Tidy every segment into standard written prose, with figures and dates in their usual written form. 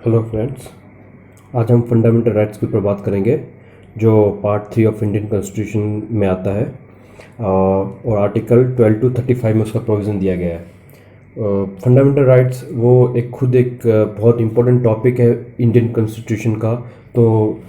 Hello friends. आज हम fundamental rights के ऊपर बात करेंगे जो पार्ट 3 ऑफ इंडियन कॉन्स्टिट्यूशन में आता है। और आर्टिकल 12 to 35 में उसका प्रोविज़न दिया गया है। फंडामेंटल राइट्स वो एक बहुत इम्पोर्टेंट टॉपिक है इंडियन कॉन्स्टिट्यूशन का। तो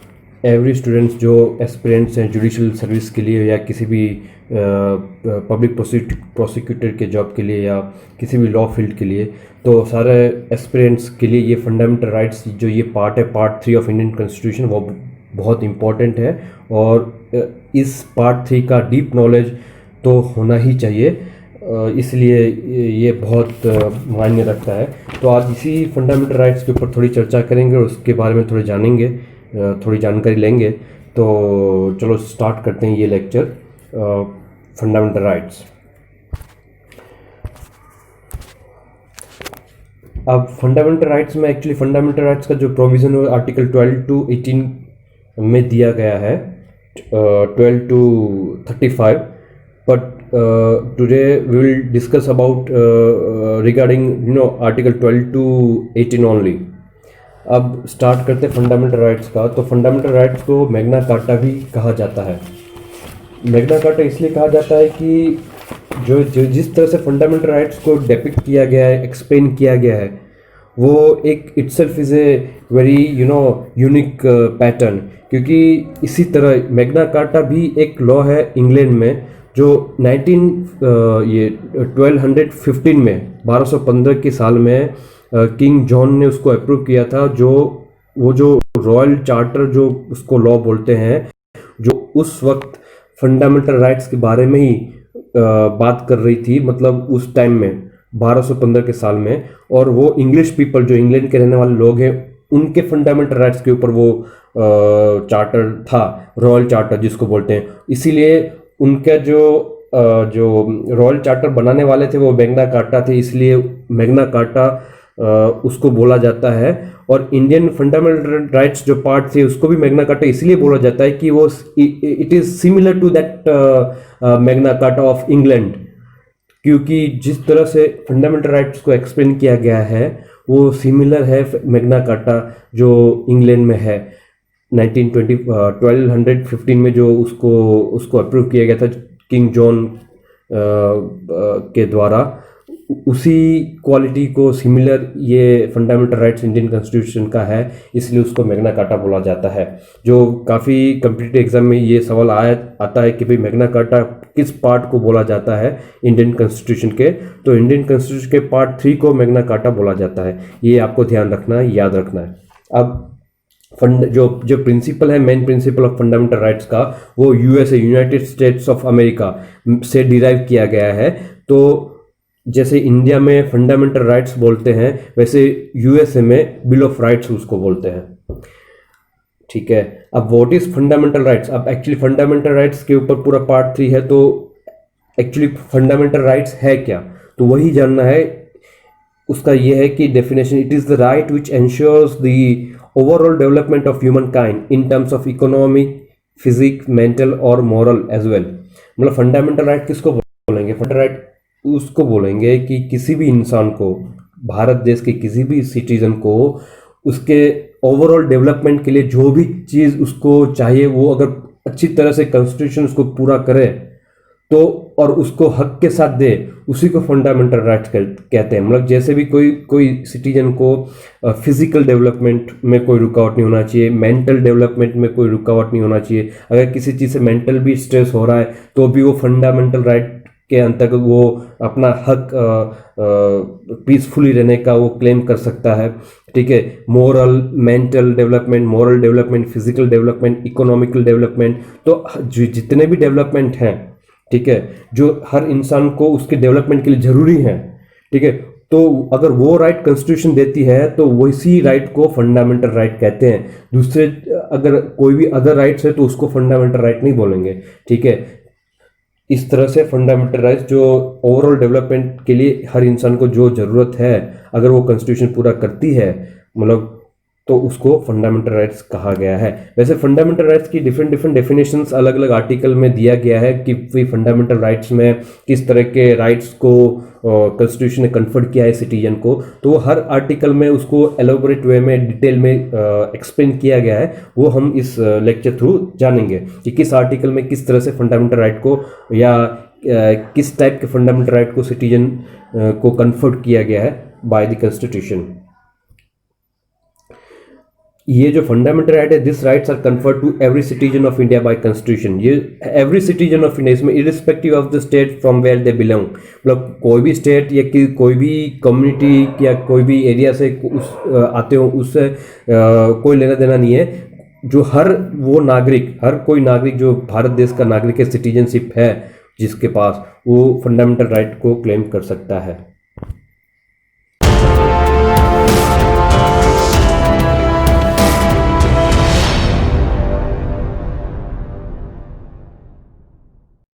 एवरी स्टूडेंट्स जो एस्पिरेंट्स हैं जुडिशल सर्विस के लिए या किसी भी पब्लिक प्रोसिक्यूटर के जॉब के लिए या किसी भी लॉ फील्ड के लिए, तो सारे एस्पिरेंट्स के लिए ये फंडामेंटल राइट्स जो ये पार्ट है, पार्ट 3 ऑफ इंडियन कॉन्स्टिट्यूशन, वो बहुत इम्पॉर्टेंट है। और इस पार्ट 3 का डीप नॉलेज तो होना ही चाहिए, इसलिए ये बहुत मायने रखता है। तो आज इसी फंडामेंटल राइट्स के ऊपर थोड़ी चर्चा करेंगे और उसके बारे में थोड़े जानेंगे, थोड़ी जानकारी लेंगे। तो चलो स्टार्ट करते हैं ये लेक्चर, फंडामेंटल राइट्स। अब फंडामेंटल राइट्स में एक्चुअली फंडामेंटल राइट्स का जो प्रोविज़न है आर्टिकल 12 to 18 में दिया गया है, 12 to 35। But today we will discuss about regarding article 12 to 18 only. अब स्टार्ट करते हैं फंडामेंटल राइट्स का। तो फंडामेंटल राइट्स को मैग्ना कार्टा भी कहा जाता है। मैग्ना कार्टा इसलिए कहा जाता है कि जो जो जिस तरह से फंडामेंटल राइट्स को डेपिक्ट किया गया है, एक्सप्लेन किया गया है, वो एक itself is a very unique pattern. क्योंकि इसी तरह मैग्ना कार्टा भी एक लॉ है इंग्लैंड में जो 1215 में 1215 के साल में किंग जॉन ने उसको अप्रूव किया था। जो रॉयल चार्टर जो उसको लॉ बोलते हैं, जो उस वक्त फंडामेंटल राइट्स के बारे में ही बात कर रही थी, मतलब उस टाइम में 1215 के साल में। और वो इंग्लिश पीपल जो इंग्लैंड के रहने वाले लोग हैं, उनके फंडामेंटल राइट्स के ऊपर वो चार्टर था, रॉयल चार्टर जिसको बोलते हैं। इसीलिए उनका जो रॉयल चार्टर बनाने वाले थे वो मैग्ना कार्टा थे, इसलिए मैग्ना कार्टा उसको बोला जाता है। और इंडियन फंडामेंटल राइट्स जो पार्ट थे उसको भी मैग्ना कार्टा इसलिए बोला जाता है कि वो it is similar to that Magna Carta of England. क्योंकि जिस तरह से फंडामेंटल राइट्स को एक्सप्लेन किया गया है वो सिमिलर है मैग्ना कार्टा जो इंग्लैंड में है। 1215 में जो उसको अप्रूव किया गया था किंग जॉन के द्वारा, उसी क्वालिटी को सिमिलर ये फंडामेंटल राइट्स इंडियन कॉन्स्टिट्यूशन का है, इसलिए उसको मैग्ना कार्टा बोला जाता है। जो काफ़ी कम्पिटिटिव एग्जाम में ये सवाल आता है कि भाई मैग्ना कार्टा किस पार्ट को बोला जाता है इंडियन कॉन्स्टिट्यूशन के। तो इंडियन कॉन्स्टिट्यूशन के पार्ट 3 को मैग्ना कार्टा बोला जाता है। ये आपको ध्यान रखना है, याद रखना है। अब जो प्रिंसिपल है, main principle of fundamental rights का, वो USA, United states of America से डिराइव किया गया है। तो जैसे इंडिया में फंडामेंटल राइट्स बोलते हैं, वैसे यूएसए में बिल ऑफ राइट्स उसको बोलते हैं। ठीक है। अब व्हाट इज फंडामेंटल राइट्स? अब एक्चुअली फंडामेंटल राइट्स के ऊपर पूरा पार्ट 3 है, तो एक्चुअली फंडामेंटल राइट्स है क्या, तो वही जानना है। उसका यह है कि definition, it is the right which ensures the overall development of humankind in terms of economic, physic, mental और मॉरल एज वेल। मतलब फंडामेंटल राइट किसको बोलेंगे? फंडामेंटल राइट उसको बोलेंगे कि किसी भी इंसान को, भारत देश के किसी भी सिटीजन को, उसके ओवरऑल डेवलपमेंट के लिए जो भी चीज़ उसको चाहिए, वो अगर अच्छी तरह से कॉन्स्टिट्यूशन उसको पूरा करे तो, और उसको हक के साथ दे, उसी को फंडामेंटल राइट्स कहते हैं। मतलब जैसे भी कोई सिटीजन को फिजिकल डेवलपमेंट में कोई रुकावट नहीं होना चाहिए, मेंटल डेवलपमेंट में कोई रुकावट नहीं होना चाहिए। अगर किसी चीज़ से मेंटल भी स्ट्रेस हो रहा है तो भी वो फंडामेंटल राइट के अंतर्गत वो अपना हक पीसफुली रहने का वो क्लेम कर सकता है। ठीक है। Moral, mental development, moral development, physical development, economical development, तो जितने भी डेवलपमेंट हैं, ठीक है, जो हर इंसान को उसके डेवलपमेंट के लिए जरूरी है, ठीक है, तो अगर वो राइट कॉन्स्टिट्यूशन देती है तो वैसी राइट को फंडामेंटल राइट कहते हैं। दूसरे अगर कोई भी अदर राइट्स है तो उसको फंडामेंटल राइट नहीं बोलेंगे। ठीक है। इस तरह से फंडामेंटल राइट्स जो ओवरऑल डेवलपमेंट के लिए हर इंसान को जो ज़रूरत है, अगर वो कॉन्स्टिट्यूशन पूरा करती है, मतलब तो उसको फंडामेंटल राइट्स कहा गया है। वैसे फंडामेंटल राइट्स की डिफरेंट डिफरेंट डेफिनेशंस अलग अलग आर्टिकल में दिया गया है कि फंडामेंटल राइट्स में किस तरह के राइट्स को कॉन्स्टिट्यूशन ने कन्फर्ट किया है सिटीजन को, तो वो हर आर्टिकल में उसको एलोबोरेट वे में डिटेल में एक्सप्लेन किया गया है। वो हम इस लेक्चर थ्रू जानेंगे कि किस आर्टिकल में किस तरह से फंडामेंटल राइट को या किस टाइप के फंडामेंटल राइट को सिटीजन को कन्फर्ट किया गया है बाय द कॉन्स्टिट्यूशन। ये जो फंडामेंटल राइट है, this rights are conferred to every citizen of India by constitution. ये एवरी सिटीजन ऑफ इंडिया, इसमें irrespective of the state from where they belong, मतलब कोई भी स्टेट या कोई भी कम्युनिटी या कोई भी एरिया से आते हो, उससे कोई लेना देना नहीं है। जो हर कोई नागरिक जो भारत देश का नागरिक है, सिटीजनशिप है जिसके पास, वो फंडामेंटल राइट को क्लेम कर सकता है।